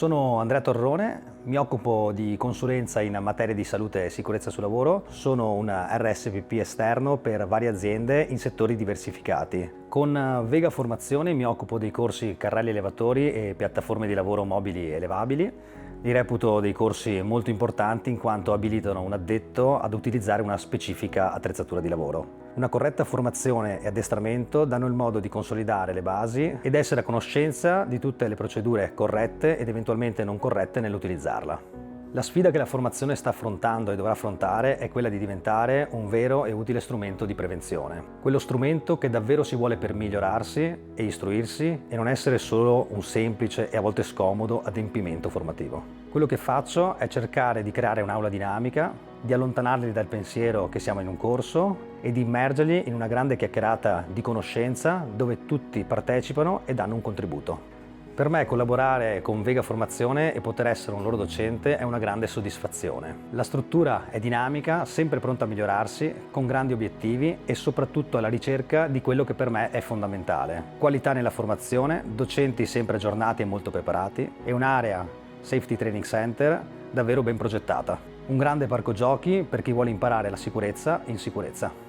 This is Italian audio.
Sono Andrea Torrone, mi occupo di consulenza in materia di salute e sicurezza sul lavoro, sono un RSPP esterno per varie aziende in settori diversificati. Con Vega Formazione mi occupo dei corsi carrelli elevatori e piattaforme di lavoro mobili elevabili. Li reputo dei corsi molto importanti in quanto abilitano un addetto ad utilizzare una specifica attrezzatura di lavoro. Una corretta formazione e addestramento danno il modo di consolidare le basi ed essere a conoscenza di tutte le procedure corrette ed eventualmente non corrette nell'utilizzarla. La sfida che la formazione sta affrontando e dovrà affrontare è quella di diventare un vero e utile strumento di prevenzione. Quello strumento che davvero si vuole per migliorarsi e istruirsi e non essere solo un semplice e a volte scomodo adempimento formativo. Quello che faccio è cercare di creare un'aula dinamica, di allontanarli dal pensiero che siamo in un corso e di immergerli in una grande chiacchierata di conoscenza dove tutti partecipano e danno un contributo. Per me collaborare con Vega Formazione e poter essere un loro docente è una grande soddisfazione. La struttura è dinamica, sempre pronta a migliorarsi, con grandi obiettivi e soprattutto alla ricerca di quello che per me è fondamentale. Qualità nella formazione, docenti sempre aggiornati e molto preparati e un'area Safety Training Center davvero ben progettata. Un grande parco giochi per chi vuole imparare la sicurezza in sicurezza.